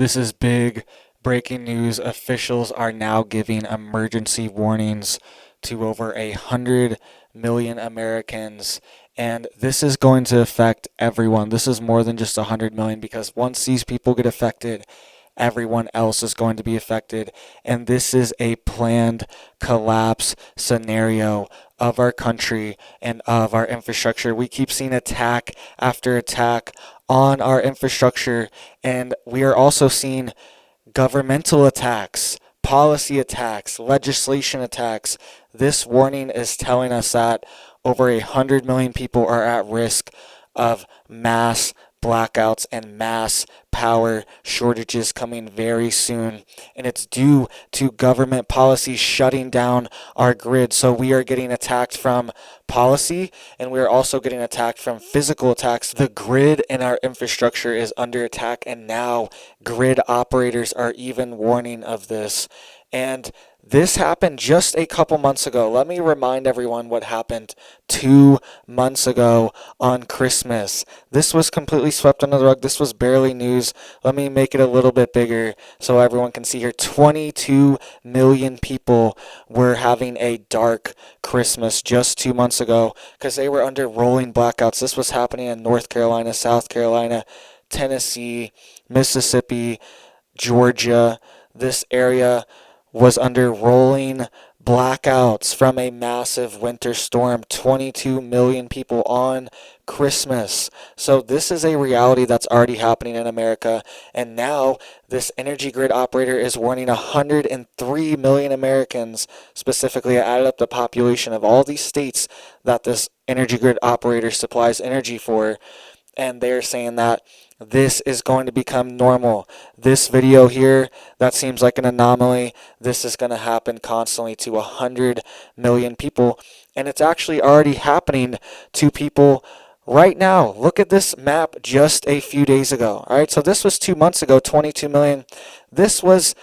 This is big breaking news. Officials are now giving emergency warnings to over 100 million Americans. And this is going to affect everyone. This is more than just 100 million because once these people get affected, everyone else is going to be affected. And this is a planned collapse scenario of our country and of our infrastructure. We keep seeing attack after attack on our infrastructure, and we are also seeing governmental attacks, policy attacks, legislation attacks. This warning is telling us that over 100 million people are at risk of mass blackouts and mass power shortages coming very soon. And it's due to government policy shutting down our grid. So we are getting attacked from policy, and we are also getting attacked from physical attacks. The grid and our infrastructure is under attack, and now grid operators are even warning of this. And this happened just a couple months ago. Let me remind everyone what happened 2 months ago on Christmas. This was completely swept under the rug. This was barely news. Let me make it a little bit bigger so everyone can see here. 22 million people were having a dark Christmas just 2 months ago because they were under rolling blackouts. This was happening in North Carolina, South Carolina, Tennessee, Mississippi, Georgia. This area was under rolling blackouts from a massive winter storm. 22 million people on Christmas. So this is a reality that's already happening in America. And now this energy grid operator is warning 103 million Americans. Specifically, I added up the population of all these states that this energy grid operator supplies energy for. And they're saying that this is going to become normal. This video here, that seems like an anomaly. This is going to happen constantly to 100 million people. And it's actually already happening to people right now. Look at this map just a few days ago. All right, so this was 2 months ago, 22 million. This was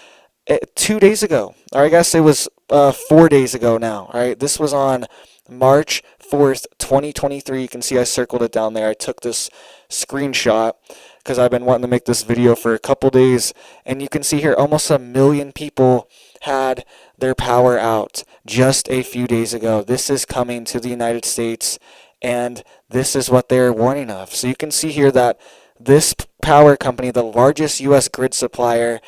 2 days ago. Or I guess it was 4 days ago now. All right, this was on March 4th, 2023. You can see I circled it down there. I took this screenshot because I've been wanting to make this video for a couple days, and you can see here almost 1 million people had their power out just a few days ago. This is coming to the United States, and this is what they're warning of. So you can see here that this power company, the largest U.S. grid supplier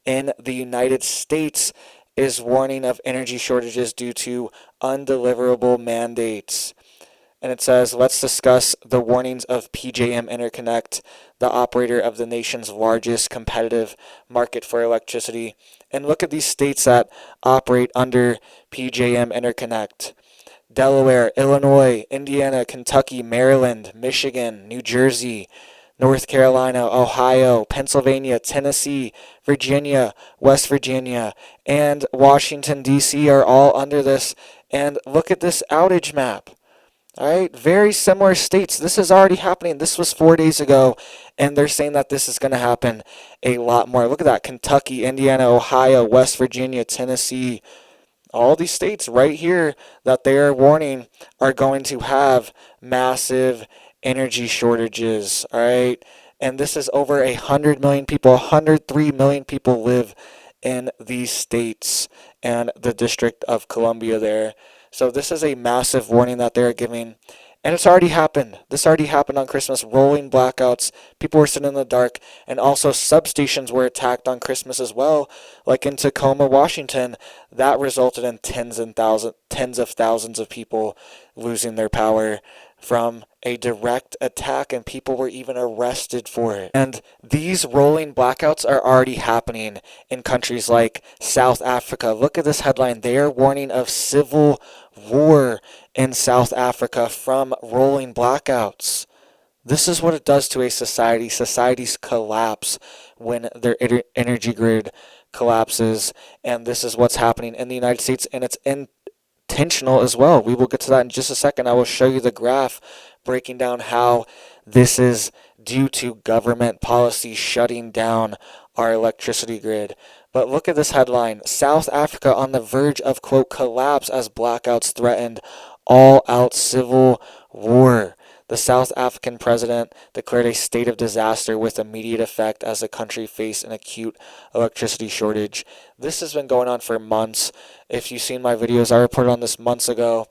in the United States, is warning of energy shortages due to undeliverable mandates. And it says, let's discuss the warnings of PJM Interconnect, the operator of the nation's largest competitive market for electricity. And look at these states that operate under PJM Interconnect: Delaware, Illinois, Indiana, Kentucky, Maryland, Michigan, New Jersey, North Carolina, Ohio, Pennsylvania, Tennessee, Virginia, West Virginia, and Washington, D.C. are all under this. And look at this outage map. All right, very similar states. This is already happening. This was 4 days ago, and they're saying that this is going to happen a lot more. Look at that. Kentucky, Indiana, Ohio, West Virginia, Tennessee. All these states right here that they are warning are going to have massive energy shortages. All right, and this is over 100 million people. 103 million people live in these states and the District of Columbia there. So this is a massive warning that they're giving. And it's already happened. This already happened on Christmas. Rolling blackouts. People were sitting in the dark. And also substations were attacked on Christmas as well. Like in Tacoma, Washington. That resulted in tens of thousands of people losing their power from a direct attack, and people were even arrested for it. And these rolling blackouts are already happening in countries like South Africa. Look at this headline. They are warning of civil war in South Africa from rolling blackouts. This is what it does to a society. Societies collapse when their energy grid collapses, and this is what's happening in the United States, and it's intentional as well. We will get to that in just a second. I will show you the graph breaking down how this is due to government policy shutting down our electricity grid. But look at this headline: South Africa on the verge of, quote, collapse as blackouts threatened all-out civil war. The South African president declared a state of disaster with immediate effect as the country faced an acute electricity shortage. This has been going on for months. If you've seen my videos, I reported on this months ago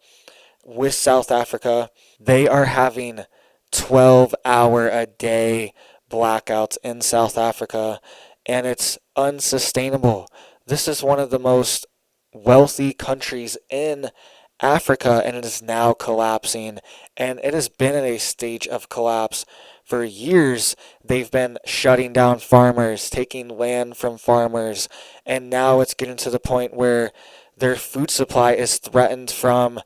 with South Africa. They are having 12-hour-a-day blackouts in South Africa, and it's unsustainable. This is one of the most wealthy countries in Africa, and it is now collapsing, and it has been in a stage of collapse for years. They've been shutting down farmers, taking land from farmers, and now it's getting to the point where their food supply is threatened from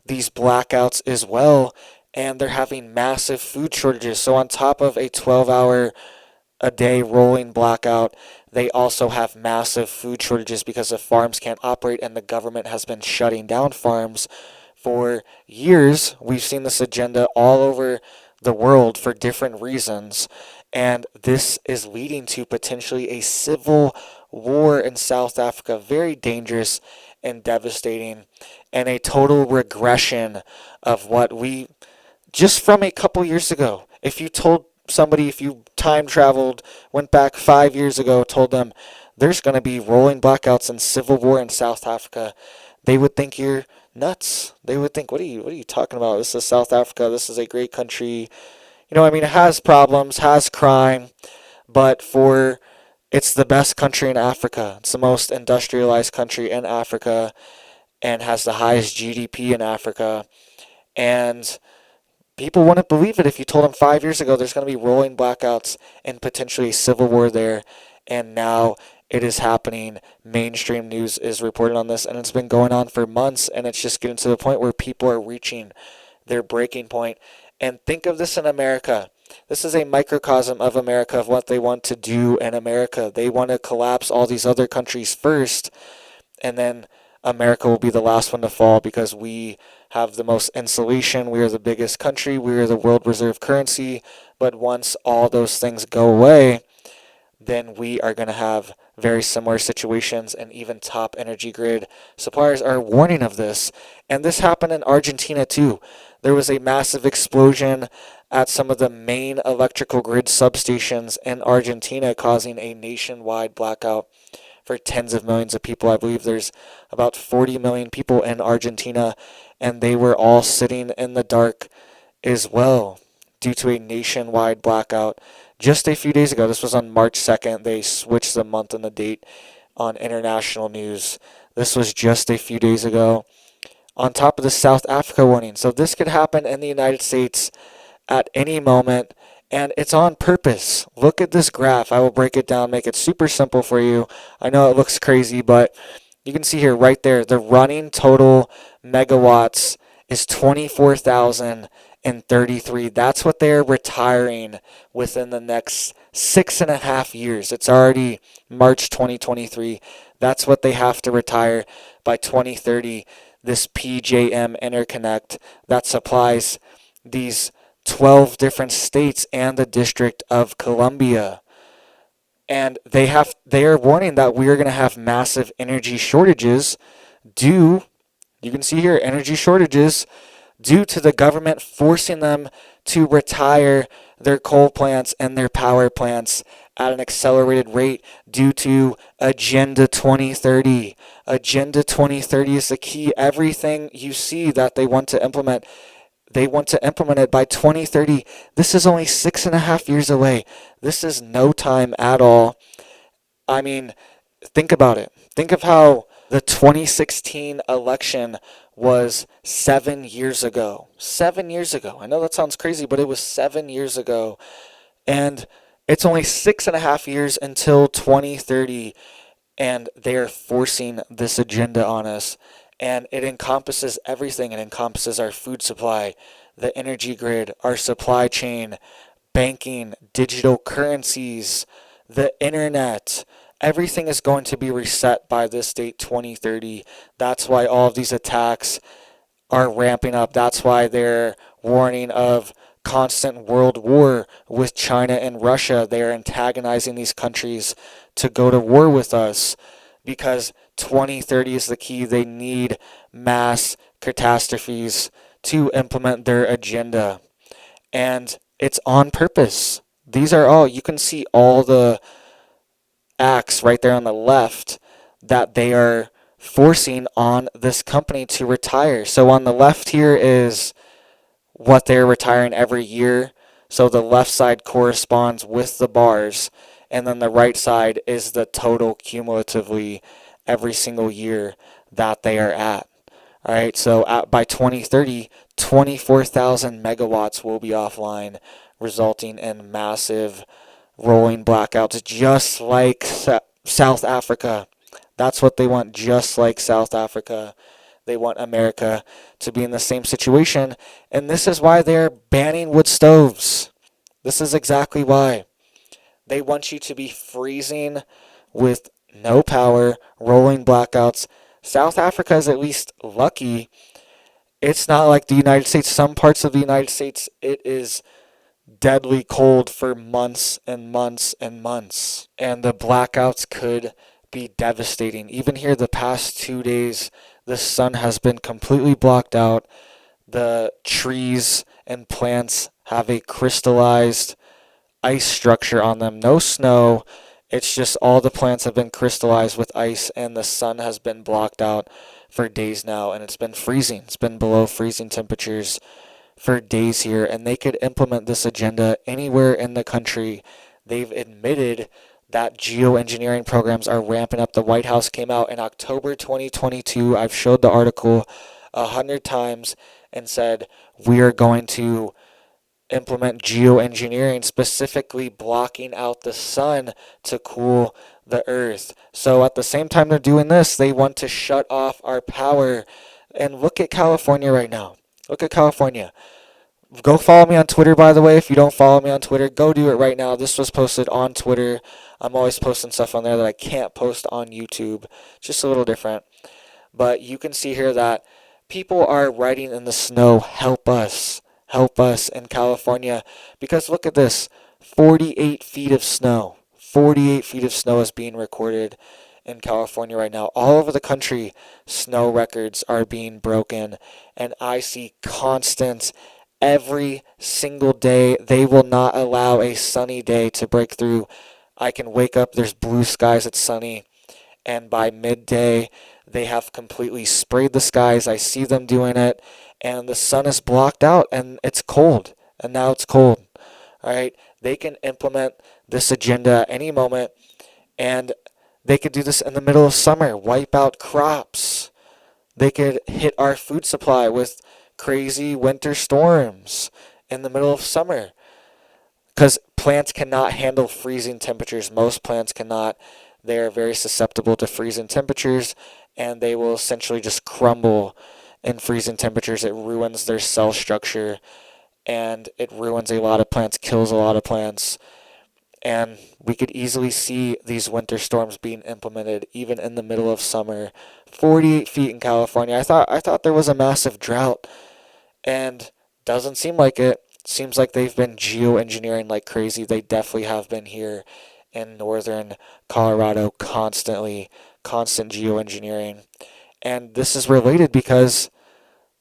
these blackouts as well, and they're having massive food shortages. So on top of a 12-hour-a-day rolling blackout, they also have massive food shortages because the farms can't operate, and the government has been shutting down farms for years. We've seen this agenda all over the world for different reasons, and this is leading to potentially a civil war in South Africa. Very dangerous and devastating, and a total regression of what we just from a couple years ago. If you told somebody, if you time traveled, went back 5 years ago, told them there's going to be rolling blackouts and civil war in South Africa, they would think you're nuts. They would think, what are you talking about? This is South Africa. This is a great country. I mean, it has problems, has crime, but it's the best country in Africa. It's the most industrialized country in Africa and has the highest GDP in Africa. And people wouldn't believe it if you told them 5 years ago there's going to be rolling blackouts and potentially a civil war there. And now it is happening. Mainstream news is reporting on this, and it's been going on for months, and it's just getting to the point where people are reaching their breaking point. And think of this in America. This is a microcosm of America, of what they want to do in America. They want to collapse all these other countries first, and then America will be the last one to fall because we have the most insulation. We are the biggest country. We are the world reserve currency. But once all those things go away, then we are going to have very similar situations, and even top energy grid suppliers are warning of this. And this happened in Argentina too. There was a massive explosion at some of the main electrical grid substations in Argentina, causing a nationwide blackout for tens of millions of people. I believe there's about 40 million people in Argentina, and they were all sitting in the dark as well due to a nationwide blackout. Just a few days ago, this was on March 2nd, they switched the month and the date on international news. This was just a few days ago. On top of the South Africa warning. So this could happen in the United States at any moment, and it's on purpose. Look at this graph. I will break it down, make it super simple for you. I know it looks crazy, but you can see here right there, the running total megawatts is 24,033. That's what they're retiring within the next 6.5 years. It's already March 2023. That's what they have to retire by 2030. This PJM interconnect that supplies these 12 different states and the District of Columbia. And they are warning that we are going to have massive energy shortages you can see here, energy shortages due to the government forcing them to retire their coal plants and their power plants at an accelerated rate due to Agenda 2030. Agenda 2030 is the key. Everything you see that they want to implement it by 2030. This is only 6.5 years away. This is no time at all. I mean, think about it. Think of how the 2016 election was 7 years ago. 7 years ago. I know that sounds crazy, but it was 7 years ago. And it's only 6.5 years until 2030, and they're forcing this agenda on us. And it encompasses everything. It encompasses our food supply, the energy grid, our supply chain, banking, digital currencies, the internet. Everything is going to be reset by this date, 2030. That's why all of these attacks are ramping up. That's why they're warning of constant world war with China and Russia. They're antagonizing these countries to go to war with us because 2030 is the key. They need mass catastrophes to implement their agenda. And it's on purpose. These are all, you can see all the acts right there on the left that they are forcing on this company to retire. So on the left here is what they're retiring every year. So the left side corresponds with the bars, and then the right side is the total cumulatively every single year that they are at. All right, so by 2030, 24,000 megawatts will be offline, resulting in massive rolling blackouts, just like South Africa. That's what they want, just like South Africa. They want America to be in the same situation, and this is why they're banning wood stoves. This is exactly why. They want you to be freezing with no power, rolling blackouts. South Africa is at least lucky. It's not like the United States. Some parts of the United States, it is deadly cold for months and months and months. And the blackouts could be devastating. Even here, the past 2 days, the sun has been completely blocked out. The trees and plants have a crystallized ice structure on them. No snow. It's just all the plants have been crystallized with ice, and the sun has been blocked out for days now, and it's been freezing. It's been below freezing temperatures for days here, and they could implement this agenda anywhere in the country. They've admitted that geoengineering programs are ramping up. The White House came out in October 2022. I've showed the article 100 times and said we are going to implement geoengineering, specifically blocking out the sun to cool the earth. So at the same time they're doing this, they want to shut off our power. And look at California right now. Look at California. Go follow me on Twitter, by the way. If you don't follow me on Twitter, go do it right now. This was posted on Twitter. I'm always posting stuff on there that I can't post on YouTube. Just a little different. But you can see here that people are writing in the snow, help us in California. Because look at this, 48 feet of snow. 48 feet of snow is being recorded in California right now. All over the country, snow records are being broken. And I see constant, every single day, they will not allow a sunny day to break through. I can wake up, there's blue skies, it's sunny. And by midday, they have completely sprayed the skies. I see them doing it, and the sun is blocked out, and it's cold. And now it's cold. All right, they can implement this agenda at any moment, and they could do this in the middle of summer, wipe out crops. They could hit our food supply with crazy winter storms in the middle of summer, because plants cannot handle freezing temperatures. Most plants cannot. They are very susceptible to freezing temperatures, and they will essentially just crumble in freezing temperatures. It ruins their cell structure, and it ruins a lot of plants, kills a lot of plants. And we could easily see these winter storms being implemented even in the middle of summer. 48 feet in California. I thought there was a massive drought, and doesn't seem like it. Seems like they've been geoengineering like crazy. They definitely have been here in northern Colorado, constant geoengineering. And this is related because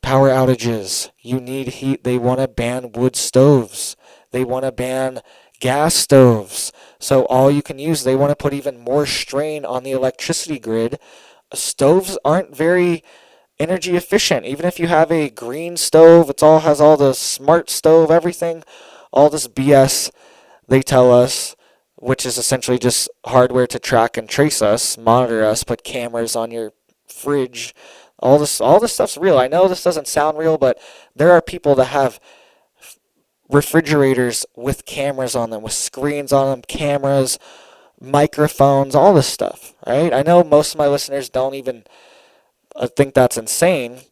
power outages, you need heat. They want to ban wood stoves. They want to ban gas stoves. So all you can use, they want to put even more strain on the electricity grid. Stoves aren't very energy efficient. Even if you have a green stove, it all has all the smart stove, everything, all this BS they tell us, which is essentially just hardware to track and trace us, monitor us, put cameras on your fridge. All this stuff's real. I know this doesn't sound real, but there are people that have refrigerators with cameras on them, with screens on them, cameras, microphones, all this stuff, right? I know most of my listeners don't even think that's insane,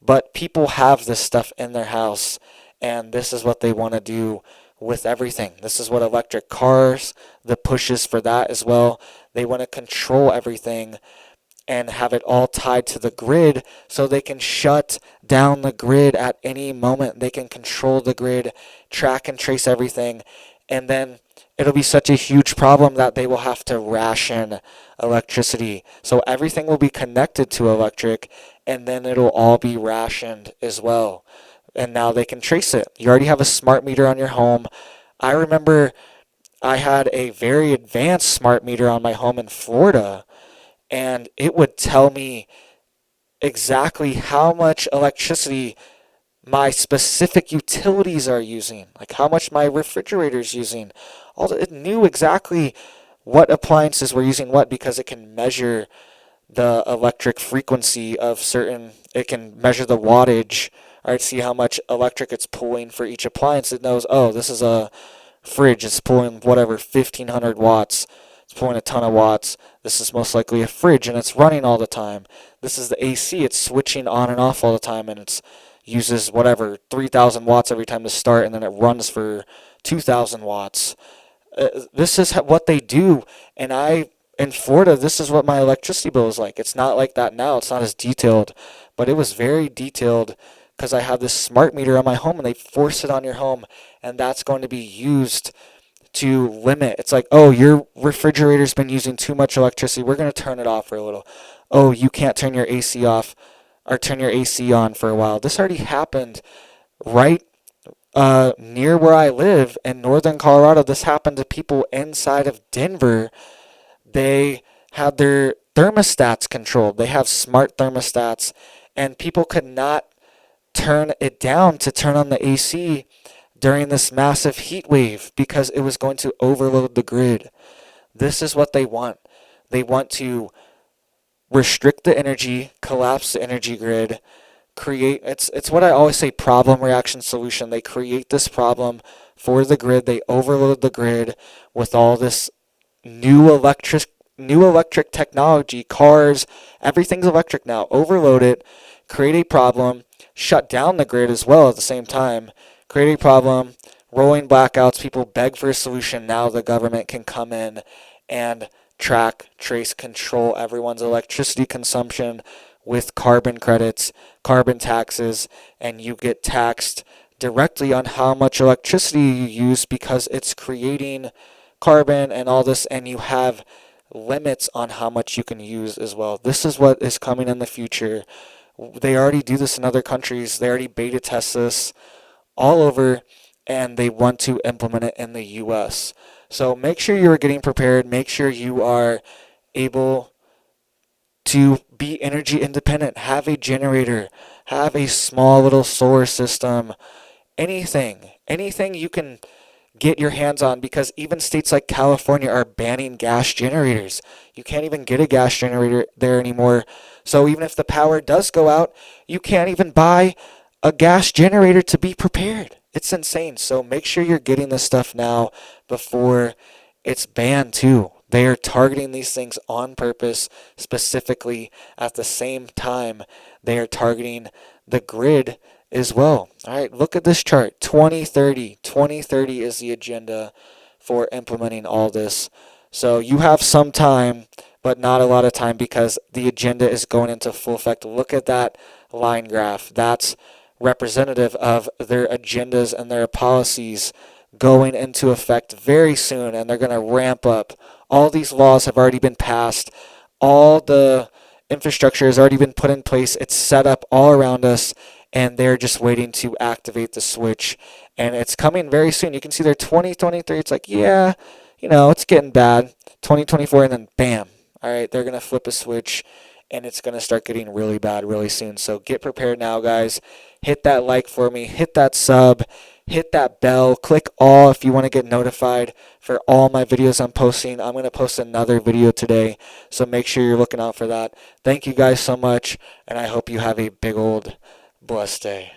but people have this stuff in their house, and this is what they want to do with everything. This is what electric cars, the pushes for that as well. They want to control everything and have it all tied to the grid so they can shut down the grid at any moment. They can control the grid, track and trace everything, and then it'll be such a huge problem that they will have to ration electricity. So everything will be connected to electric, and then it'll all be rationed as well. and now they can trace it. You already have a smart meter on your home. I remember I had a very advanced smart meter on my home in Florida, and it would tell me exactly how much electricity my specific utilities are using, like how much my refrigerator's using. It knew exactly what appliances were using what because it can measure the electric frequency of certain, it can measure the wattage, or see how much electric it's pulling for each appliance. It knows, oh, this is a fridge, it's pulling whatever, 1500 watts. It's pulling a ton of watts. This is most likely a fridge and it's running all the time. This is the AC, it's switching on and off all the time and it's uses whatever 3000 watts every time to start and then it runs for 2000 watts. This is what they do, and in Florida, this is what my electricity bill is like. It's not like that now. It's not as detailed, but it was very detailed because I have this smart meter on my home, and they force it on your home, and that's going to be used to limit. It's like, oh, your refrigerator's been using too much electricity. We're going to turn it off for a little. Oh, you can't turn your AC off or turn your AC on for a while. This already happened right near where I live in northern Colorado. This happened to people inside of Denver. They had their thermostats controlled. They have smart thermostats, and people could not turn it down to turn on the AC during this massive heat wave because it was going to overload the grid. This is what they want. They want to restrict the energy, collapse the energy grid, create, it's what I always say, problem reaction solution. They create this problem for the grid. They overload the grid with all this new electric technology, cars, everything's electric now. Overload it, create a problem, shut down the grid as well at the same time, create a problem, rolling blackouts, people beg for a solution. Now the government can come in and track, trace, control everyone's electricity consumption with carbon credits, carbon taxes, and you get taxed directly on how much electricity you use because it's creating carbon and all this, and you have limits on how much you can use as well. This is what is coming in the future. They already do this in other countries. They already beta test this all over, and they want to implement it in the US. So make sure you're getting prepared. Make sure you are able to be energy independent. Have a generator. Have a small little solar system. Anything you can get your hands on, because even states like California are banning gas generators. You can't even get a gas generator there anymore. So even if the power does go out, you can't even buy a gas generator to be prepared. It's insane. So make sure you're getting this stuff now before it's banned too. They are targeting these things on purpose, specifically at the same time they are targeting the grid as well. All right, look at this chart. 2030. 2030 is the agenda for implementing all this. So you have some time, but not a lot of time because the agenda is going into full effect. Look at that line graph. That's representative of their agendas and their policies going into effect very soon, and they're going to ramp up. All these laws have already been passed. All the infrastructure has already been put in place. It's set up all around us, and they're just waiting to activate the switch. And it's coming very soon. You can see there 2023. It's like, yeah, it's getting bad. 2024, and then bam. All right, they're going to flip a switch, and it's going to start getting really bad really soon. So get prepared now, guys. Hit that like for me. Hit that sub. Hit that bell. Click all if you want to get notified for all my videos I'm posting. I'm going to post another video today, so make sure you're looking out for that. Thank you guys so much, and I hope you have a big old blessed day.